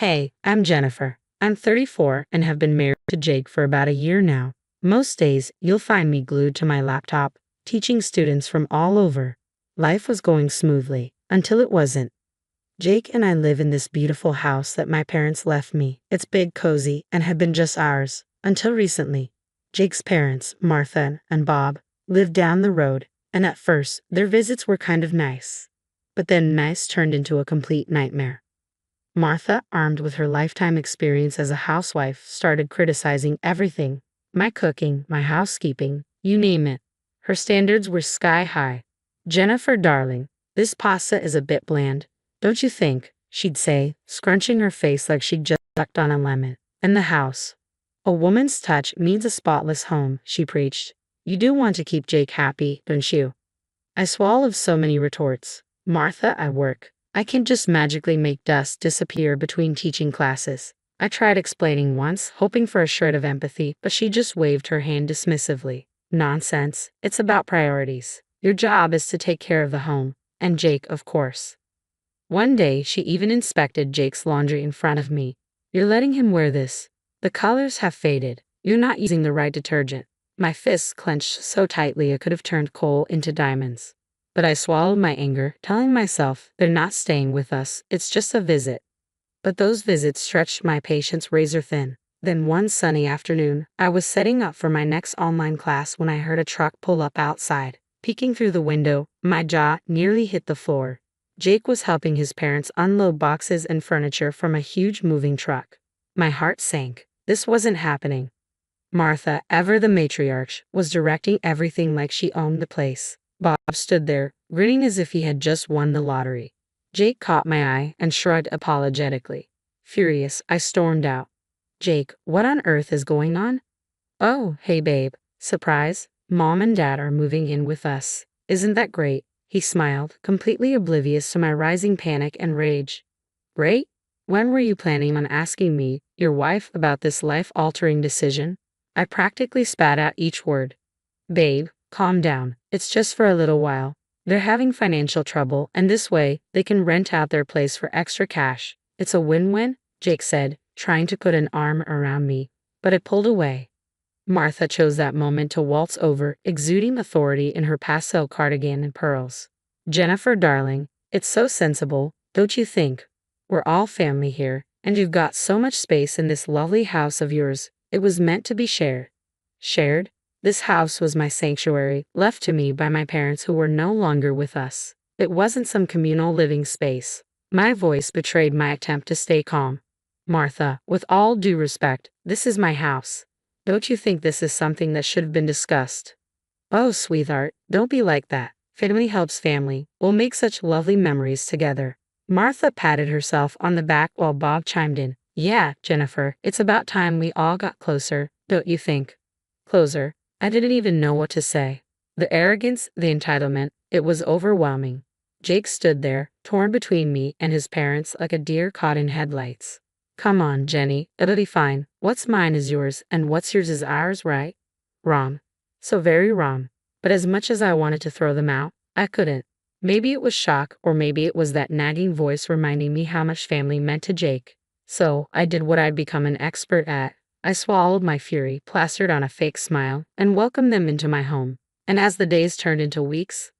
Hey, I'm Jennifer. I'm 34 and have been married to Jake for about a year now. Most days, you'll find me glued to my laptop, teaching students from all over. Life was going smoothly, until it wasn't. Jake and I live in this beautiful house that my parents left me. It's big, cozy, and had been just ours, until recently. Jake's parents, Martha and Bob, lived down the road, and at first, their visits were kind of nice. But then nice turned into a complete nightmare. Martha, armed with her lifetime experience as a housewife, started criticizing everything. My cooking, my housekeeping, you name it. Her standards were sky high. Jennifer, darling, this pasta is a bit bland, don't you think? She'd say, scrunching her face like she'd just sucked on a lemon. And the house. A woman's touch means a spotless home, she preached. You do want to keep Jake happy, don't you? I swallowed so many retorts. Martha, I work. I can't just magically make dust disappear between teaching classes. I tried explaining once, hoping for a shred of empathy, but she just waved her hand dismissively. Nonsense. It's about priorities. Your job is to take care of the home. And Jake, of course. One day, she even inspected Jake's laundry in front of me. You're letting him wear this. The colors have faded. You're not using the right detergent. My fists clenched so tightly I could have turned coal into diamonds. But I swallowed my anger, telling myself, they're not staying with us, it's just a visit. But those visits stretched my patience razor thin. Then one sunny afternoon, I was setting up for my next online class when I heard a truck pull up outside. Peeking through the window, my jaw nearly hit the floor. Jake was helping his parents unload boxes and furniture from a huge moving truck. My heart sank. This wasn't happening. Martha, ever the matriarch, was directing everything like she owned the place. Bob stood there, grinning as if he had just won the lottery. Jake caught my eye and shrugged apologetically. Furious, I stormed out. Jake, what on earth is going on? Oh, hey babe. Surprise? Mom and Dad are moving in with us. Isn't that great? He smiled, completely oblivious to my rising panic and rage. Great? When were you planning on asking me, your wife, about this life-altering decision? I practically spat out each word. Babe, calm down. It's just for a little while. They're having financial trouble, and this way, they can rent out their place for extra cash. It's a win-win, Jake said, trying to put an arm around me, but I pulled away. Martha chose that moment to waltz over, exuding authority in her pastel cardigan and pearls. Jennifer, darling, it's so sensible, don't you think? We're all family here, and you've got so much space in this lovely house of yours. It was meant to be shared. Shared? This house was my sanctuary, left to me by my parents who were no longer with us. It wasn't some communal living space. My voice betrayed my attempt to stay calm. Martha, with all due respect, this is my house. Don't you think this is something that should have been discussed? Oh, sweetheart, don't be like that. Family helps family. We'll make such lovely memories together. Martha patted herself on the back while Bob chimed in. Yeah, Jennifer, it's about time we all got closer, don't you think? Closer. I didn't even know what to say. The arrogance, the entitlement, it was overwhelming. Jake stood there, torn between me and his parents like a deer caught in headlights. Come on, Jenny, it'll be fine. What's mine is yours, and what's yours is ours, right? Wrong. So very wrong. But as much as I wanted to throw them out, I couldn't. Maybe it was shock, or maybe it was that nagging voice reminding me how much family meant to Jake. So, I did what I'd become an expert at. I swallowed my fury, plastered on a fake smile, and welcomed them into my home. And as the days turned into weeks,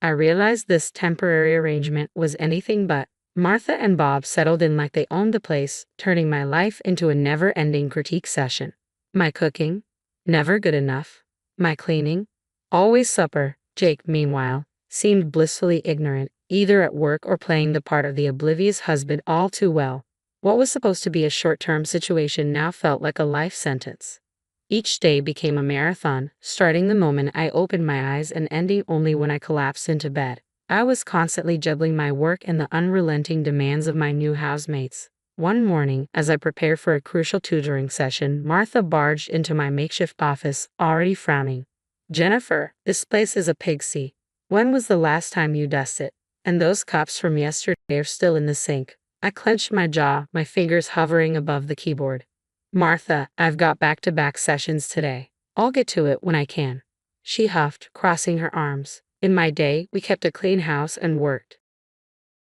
I realized this temporary arrangement was anything but. Martha and Bob settled in like they owned the place, turning my life into a never-ending critique session. My cooking? Never good enough. My cleaning? Always supper. Jake, meanwhile, seemed blissfully ignorant, either at work or playing the part of the oblivious husband all too well. What was supposed to be a short-term situation now felt like a life sentence. Each day became a marathon, starting the moment I opened my eyes and ending only when I collapsed into bed. I was constantly juggling my work and the unrelenting demands of my new housemates. One morning, as I prepared for a crucial tutoring session, Martha barged into my makeshift office, already frowning. Jennifer, this place is a pigsty. When was the last time you dusted? And those cups from yesterday are still in the sink. I clenched my jaw, my fingers hovering above the keyboard. Martha, I've got back-to-back sessions today. I'll get to it when I can. She huffed, crossing her arms. In my day, we kept a clean house and worked.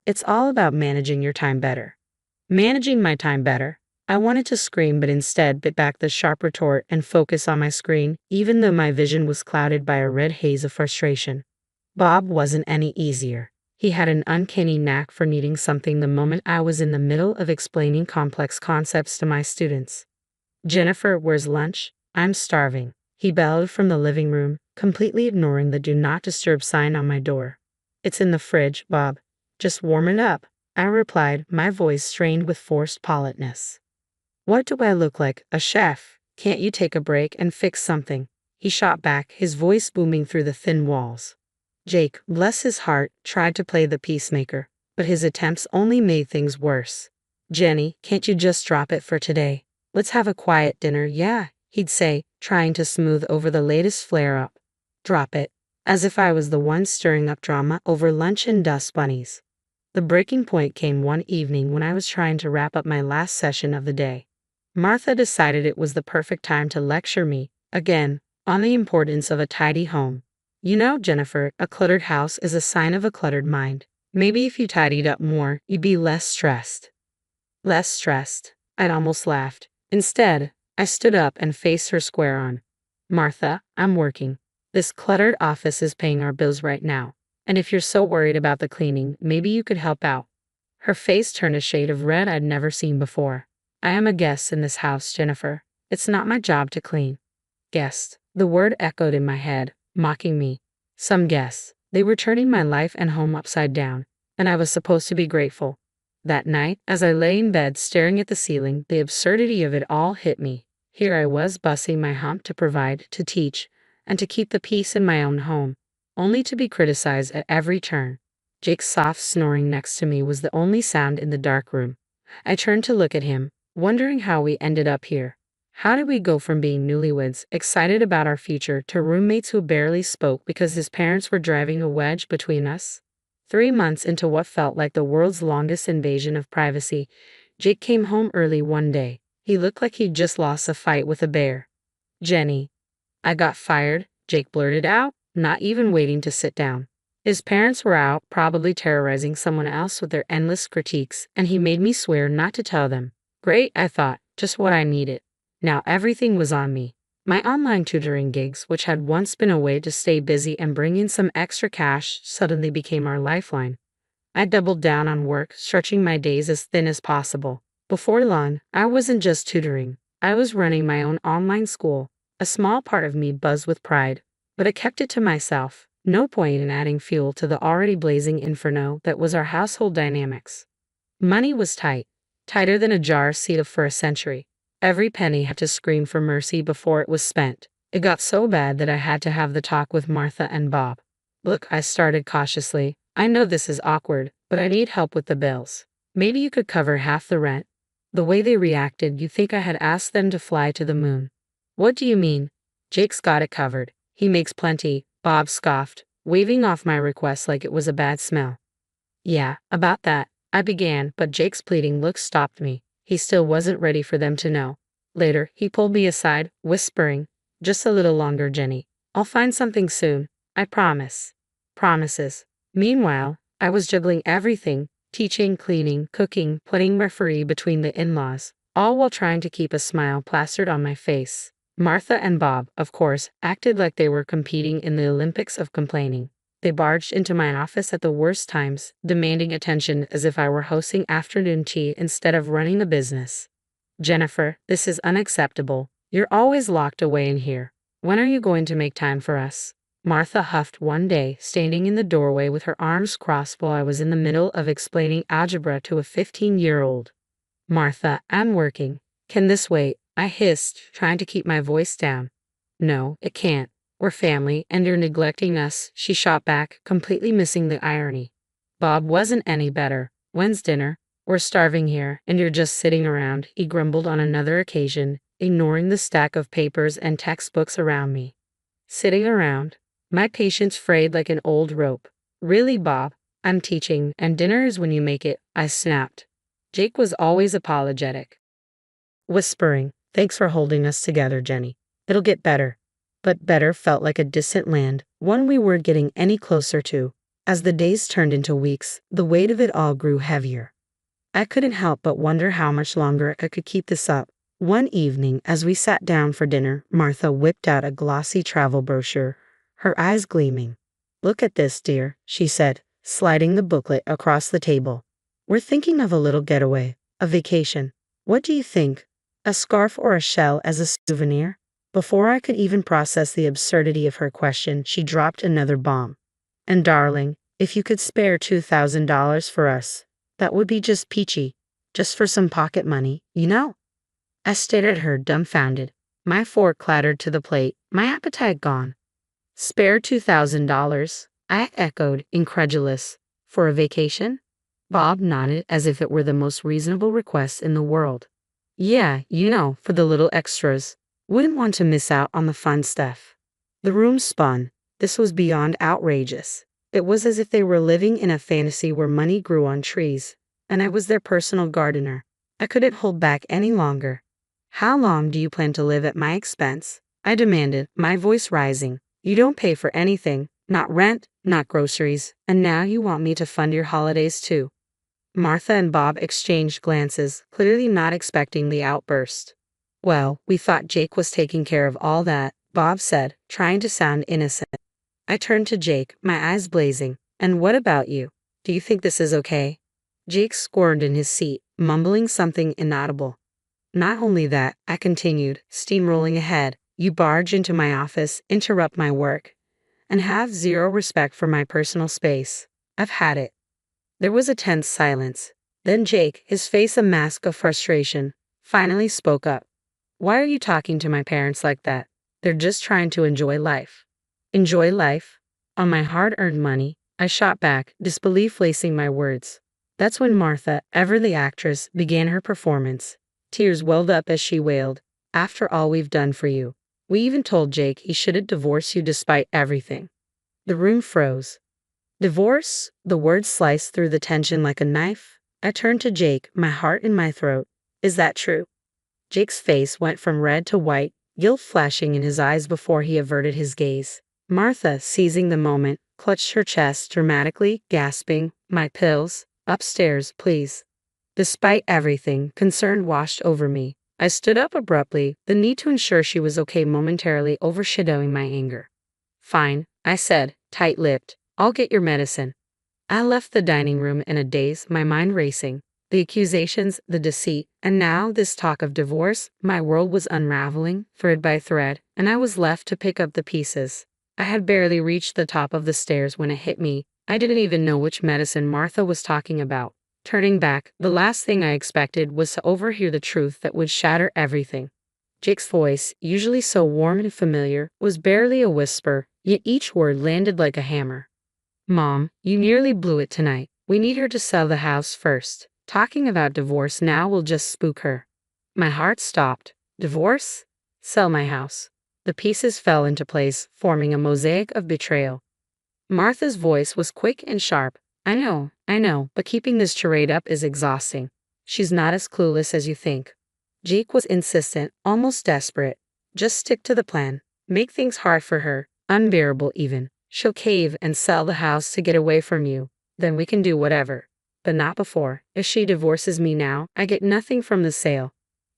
It's all about managing your time better. Managing my time better. I wanted to scream but instead bit back the sharp retort and focus on my screen, even though my vision was clouded by a red haze of frustration. Bob wasn't any easier. He had an uncanny knack for needing something the moment I was in the middle of explaining complex concepts to my students. Jennifer, where's lunch? I'm starving, he bellowed from the living room, completely ignoring the do not disturb sign on my door. It's in the fridge, Bob. Just warm it up, I replied, my voice strained with forced politeness. What do I look like, a chef? Can't you take a break and fix something? He shot back, his voice booming through the thin walls. Jake, bless his heart, tried to play the peacemaker, but his attempts only made things worse. Jenny, can't you just drop it for today? Let's have a quiet dinner, yeah, he'd say, trying to smooth over the latest flare-up. Drop it. As if I was the one stirring up drama over lunch and dust bunnies. The breaking point came one evening when I was trying to wrap up my last session of the day. Martha decided it was the perfect time to lecture me, again, on the importance of a tidy home. You know, Jennifer, a cluttered house is a sign of a cluttered mind. Maybe if you tidied up more, you'd be less stressed. Less stressed. I'd almost laughed. Instead, I stood up and faced her square on. Martha, I'm working. This cluttered office is paying our bills right now. And if you're so worried about the cleaning, maybe you could help out. Her face turned a shade of red I'd never seen before. I am a guest in this house, Jennifer. It's not my job to clean. Guest. The word echoed in my head, mocking me. Some guests. They were turning my life and home upside down, and I was supposed to be grateful. That night, as I lay in bed staring at the ceiling, the absurdity of it all hit me. Here I was busting my hump to provide, to teach, and to keep the peace in my own home, only to be criticized at every turn. Jake's soft snoring next to me was the only sound in the dark room. I turned to look at him, wondering how we ended up here. How did we go from being newlyweds, excited about our future, to roommates who barely spoke because his parents were driving a wedge between us? 3 months into what felt like the world's longest invasion of privacy, Jake came home early one day. He looked like he'd just lost a fight with a bear. Jenny. I got fired, Jake blurted out, not even waiting to sit down. His parents were out, probably terrorizing someone else with their endless critiques, and he made me swear not to tell them. Great, I thought, just what I needed. Now everything was on me. My online tutoring gigs, which had once been a way to stay busy and bring in some extra cash, suddenly became our lifeline. I doubled down on work, stretching my days as thin as possible. Before long, I wasn't just tutoring. I was running my own online school. A small part of me buzzed with pride, but I kept it to myself. No point in adding fuel to the already blazing inferno that was our household dynamics. Money was tight, tighter than a jar sealed for a century. Every penny had to scream for mercy before it was spent. It got so bad that I had to have the talk with Martha and Bob. Look, I started cautiously. I know this is awkward, but I need help with the bills. Maybe you could cover half the rent. The way they reacted, you'd think I had asked them to fly to the moon. What do you mean? Jake's got it covered. He makes plenty, Bob scoffed, waving off my request like it was a bad smell. Yeah, about that, I began, but Jake's pleading look stopped me. He still wasn't ready for them to know. Later, he pulled me aside, whispering, just a little longer, Jenny. I'll find something soon. I promise. Promises. Meanwhile, I was juggling everything, teaching, cleaning, cooking, playing referee between the in-laws, all while trying to keep a smile plastered on my face. Martha and Bob, of course, acted like they were competing in the Olympics of complaining. They barged into my office at the worst times, demanding attention as if I were hosting afternoon tea instead of running a business. Jennifer, this is unacceptable. You're always locked away in here. When are you going to make time for us? Martha huffed one day, standing in the doorway with her arms crossed while I was in the middle of explaining algebra to a 15-year-old. Martha, I'm working. Can this wait? I hissed, trying to keep my voice down. No, it can't. We're family, and you're neglecting us, she shot back, completely missing the irony. Bob wasn't any better. When's dinner? We're starving here, and you're just sitting around, he grumbled on another occasion, ignoring the stack of papers and textbooks around me. Sitting around? My patience frayed like an old rope. Really, Bob? I'm teaching, and dinner is when you make it, I snapped. Jake was always apologetic. Whispering, thanks for holding us together, Jenny. It'll get better. But better felt like a distant land, one we weren't getting any closer to. As the days turned into weeks, the weight of it all grew heavier. I couldn't help but wonder how much longer I could keep this up. One evening, as we sat down for dinner, Martha whipped out a glossy travel brochure, her eyes gleaming. "Look at this, dear," she said, sliding the booklet across the table. "We're thinking of a little getaway, a vacation. What do you think? A scarf or a shell as a souvenir?" Before I could even process the absurdity of her question, she dropped another bomb. "And darling, if you could spare $2,000 for us, that would be just peachy. Just for some pocket money, you know?" I stared at her, dumbfounded. My fork clattered to the plate, my appetite gone. "Spare $2,000? I echoed, incredulous. "For a vacation?" Bob nodded as if it were the most reasonable request in the world. "Yeah, you know, for the little extras. Wouldn't want to miss out on the fun stuff." The room spun. This was beyond outrageous. It was as if they were living in a fantasy where money grew on trees, and I was their personal gardener. I couldn't hold back any longer. "How long do you plan to live at my expense?" I demanded, my voice rising. "You don't pay for anything, not rent, not groceries, and now you want me to fund your holidays too." Martha and Bob exchanged glances, clearly not expecting the outburst. "Well, we thought Jake was taking care of all that," Bob said, trying to sound innocent. I turned to Jake, my eyes blazing. "And what about you? Do you think this is okay?" Jake squirmed in his seat, mumbling something inaudible. "Not only that," I continued, steamrolling ahead, "you barge into my office, interrupt my work, and have zero respect for my personal space. I've had it." There was a tense silence. Then Jake, his face a mask of frustration, finally spoke up. "Why are you talking to my parents like that? They're just trying to enjoy life." "Enjoy life? On my hard-earned money?" I shot back, disbelief lacing my words. That's when Martha, ever the actress, began her performance. Tears welled up as she wailed, "After all we've done for you. We even told Jake he shouldn't divorce you despite everything." The room froze. "Divorce?" The word sliced through the tension like a knife. I turned to Jake, my heart in my throat. "Is that true?" Jake's face went from red to white, guilt flashing in his eyes before he averted his gaze. Martha, seizing the moment, clutched her chest dramatically, gasping, "My pills? Upstairs, please." Despite everything, concern washed over me. I stood up abruptly, the need to ensure she was okay momentarily overshadowing my anger. "Fine," I said, tight-lipped. "I'll get your medicine." I left the dining room in a daze, my mind racing. The accusations, the deceit, and now this talk of divorce. My world was unraveling, thread by thread, and I was left to pick up the pieces. I had barely reached the top of the stairs when it hit me. I didn't even know which medicine Martha was talking about. Turning back, the last thing I expected was to overhear the truth that would shatter everything. Jake's voice, usually so warm and familiar, was barely a whisper, yet each word landed like a hammer. "Mom, you nearly blew it tonight. We need her to sell the house first. Talking about divorce now will just spook her." My heart stopped. Divorce? Sell my house. The pieces fell into place, forming a mosaic of betrayal. Martha's voice was quick and sharp. I know, but keeping this charade up is exhausting. She's not as clueless as you think." Jake was insistent, almost desperate. "Just stick to the plan. Make things hard for her, unbearable even. She'll cave and sell the house to get away from you. Then we can do whatever. But not before. If she divorces me now, I get nothing from the sale."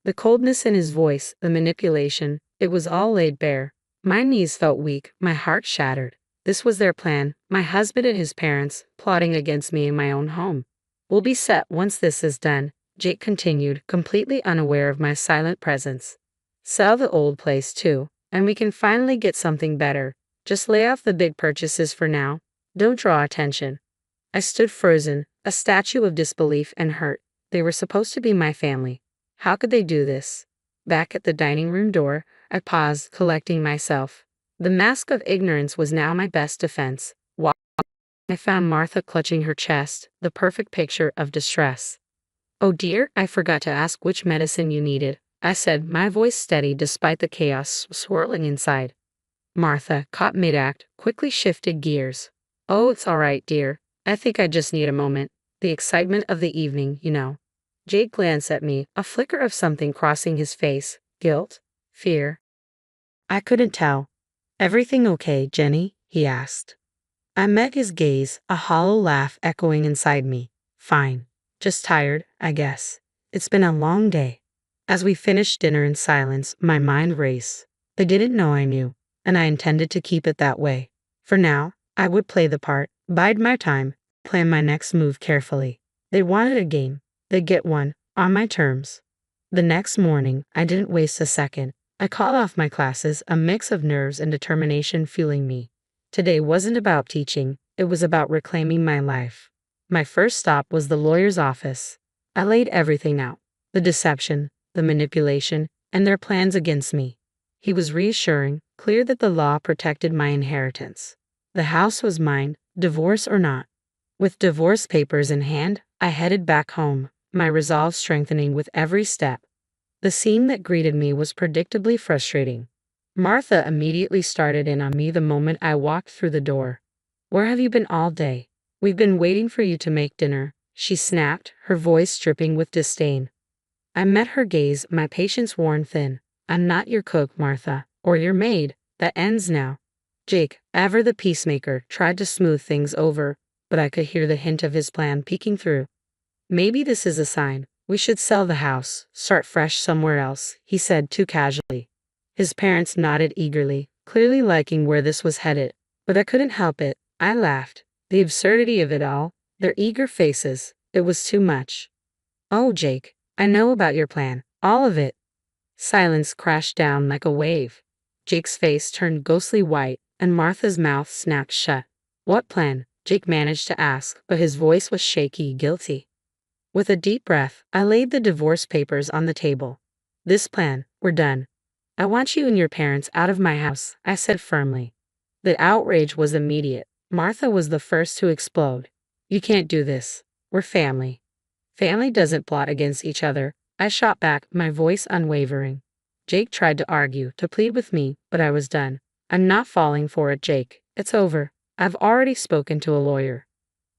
The coldness in his voice, the manipulation, it was all laid bare. My knees felt weak, my heart shattered. This was their plan, my husband and his parents, plotting against me in my own home. "We'll be set once this is done," Jake continued, completely unaware of my silent presence. "Sell the old place too, and we can finally get something better. Just lay off the big purchases for now. Don't draw attention." I stood frozen, a statue of disbelief and hurt. They were supposed to be my family. How could they do this? Back at the dining room door, I paused, collecting myself. The mask of ignorance was now my best defense. I found Martha clutching her chest, the perfect picture of distress. "Oh dear, I forgot to ask which medicine you needed," I said, my voice steady despite the chaos swirling inside. Martha, caught mid-act, quickly shifted gears. "Oh, it's all right, dear. I think I just need a moment. The excitement of the evening, you know." Jake glanced at me, a flicker of something crossing his face. Guilt? Fear? I couldn't tell. "Everything okay, Jenny?" he asked. I met his gaze, a hollow laugh echoing inside me. "Fine. Just tired, I guess. It's been a long day. As we finished dinner in silence, my mind raced. They didn't know I knew, and I intended to keep it that way. For now, I would play the part, bide my time, plan my next move carefully. They wanted a game. They'd get one, on my terms. The next morning, I didn't waste a second. I called off my classes, a mix of nerves and determination fueling me. Today wasn't about teaching, it was about reclaiming my life. My first stop was the lawyer's office. I laid everything out, the deception, the manipulation, and their plans against me. He was reassuring, clear that the law protected my inheritance. The house was mine, divorce or not. With divorce papers in hand, I headed back home, my resolve strengthening with every step. The scene that greeted me was predictably frustrating. Martha immediately started in on me the moment I walked through the door. "Where have you been all day? We've been waiting for you to make dinner," she snapped, her voice dripping with disdain. I met her gaze, my patience worn thin. "I'm not your cook, Martha, or your maid. That ends now." Jake, ever the peacemaker, tried to smooth things over, but I could hear the hint of his plan peeking through. "Maybe this is a sign. We should sell the house, start fresh somewhere else," he said too casually. His parents nodded eagerly, clearly liking where this was headed, but I couldn't help it. I laughed. The absurdity of it all, their eager faces, it was too much. "Oh, Jake, I know about your plan, all of it." Silence crashed down like a wave. Jake's face turned ghostly white, and Martha's mouth snapped shut. "What plan?" Jake managed to ask, but his voice was shaky, guilty. With a deep breath, I laid the divorce papers on the table. "This plan, we're done. I want you and your parents out of my house," I said firmly. The outrage was immediate. Martha was the first to explode. "You can't do this. We're family." "Family doesn't plot against each other," I shot back, my voice unwavering. Jake tried to argue, to plead with me, but I was done. "I'm not falling for it, Jake. It's over. I've already spoken to a lawyer."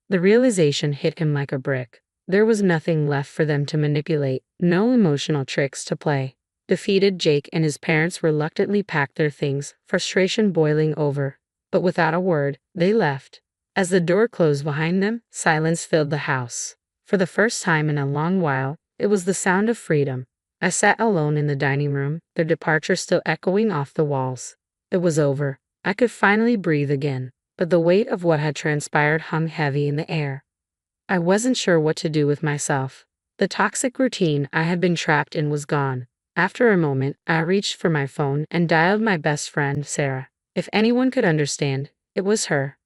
The realization hit him like a brick. There was nothing left for them to manipulate, no emotional tricks to play. Defeated, Jake and his parents reluctantly packed their things, frustration boiling over. But without a word, they left. As the door closed behind them, silence filled the house. For the first time in a long while, it was the sound of freedom. I sat alone in the dining room, their departure still echoing off the walls. It was over. I could finally breathe again, but the weight of what had transpired hung heavy in the air. I wasn't sure what to do with myself. The toxic routine I had been trapped in was gone. After a moment, I reached for my phone and dialed my best friend, Sarah. If anyone could understand, it was her.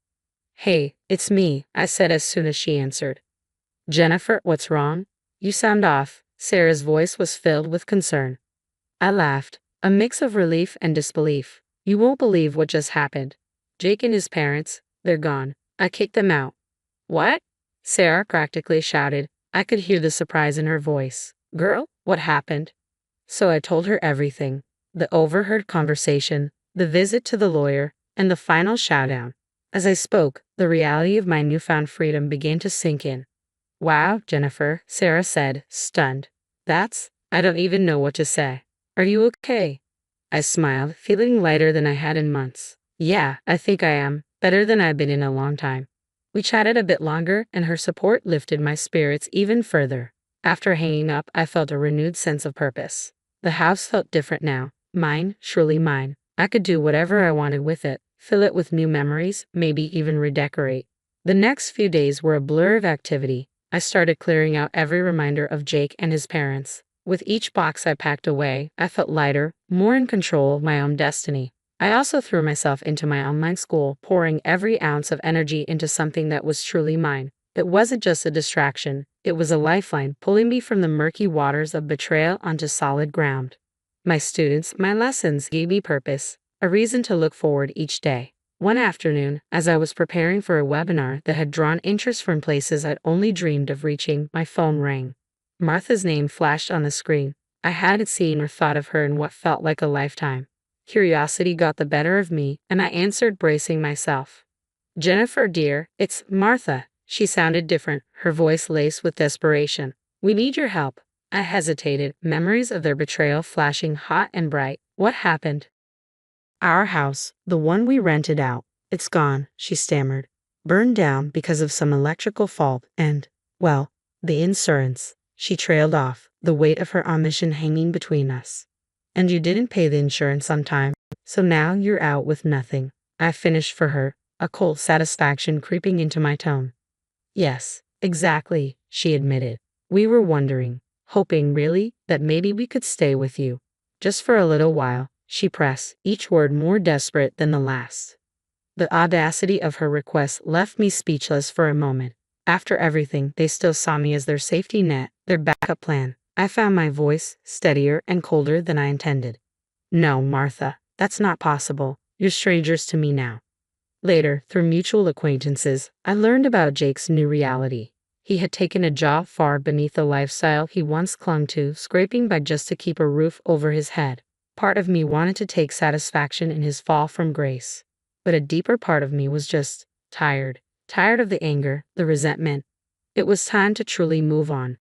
"Hey, it's me," I said as soon as she answered. "Jennifer, what's wrong? You sound off." Sarah's voice was filled with concern. I laughed, a mix of relief and disbelief. "You won't believe what just happened. Jake and his parents, they're gone. I kicked them out." "What?" Sarah practically shouted. I could hear the surprise in her voice. "Girl, what happened?" So I told her everything. The overheard conversation, the visit to the lawyer, and the final showdown. As I spoke, the reality of my newfound freedom began to sink in. "Wow, Jennifer," Sarah said, stunned. I don't even know what to say. "Are you okay?" I smiled, feeling lighter than I had in months. "Yeah, I think I am. Better than I've been in a long time." We chatted a bit longer, and her support lifted my spirits even further. After hanging up, I felt a renewed sense of purpose. The house felt different now. Mine, surely mine. I could do whatever I wanted with it, fill it with new memories, maybe even redecorate. The next few days were a blur of activity. I started clearing out every reminder of Jake and his parents. With each box I packed away, I felt lighter, more in control of my own destiny. I also threw myself into my online school, pouring every ounce of energy into something that was truly mine. It wasn't just a distraction, it was a lifeline, pulling me from the murky waters of betrayal onto solid ground. My students, my lessons gave me purpose, a reason to look forward each day. One afternoon, as I was preparing for a webinar that had drawn interest from places I'd only dreamed of reaching, my phone rang. Martha's name flashed on the screen. I hadn't seen or thought of her in what felt like a lifetime. Curiosity got the better of me, and I answered, bracing myself. "Jennifer, dear, it's Martha." She sounded different, her voice laced with desperation. "We need your help." I hesitated, memories of their betrayal flashing hot and bright. "What happened?" "Our house, the one we rented out, it's gone," she stammered. "Burned down because of some electrical fault and, well, The insurance. She trailed off, the weight of her omission hanging between us. And you didn't pay the insurance on time, so now you're out with nothing. I finished for her, a cold satisfaction creeping into my tone. Yes, exactly, she admitted. We were wondering, hoping really, that maybe we could stay with you. Just for a little while, she pressed, each word more desperate than the last. The audacity of her request left me speechless for a moment. After everything, they still saw me as their safety net, their backup plan. I found my voice steadier and colder than I intended. No, Martha, that's not possible. You're strangers to me now. Later, through mutual acquaintances, I learned about Jake's new reality. He had taken a job far beneath the lifestyle he once clung to, scraping by just to keep a roof over his head. Part of me wanted to take satisfaction in his fall from grace. But a deeper part of me was just tired of the anger, the resentment. It was time to truly move on.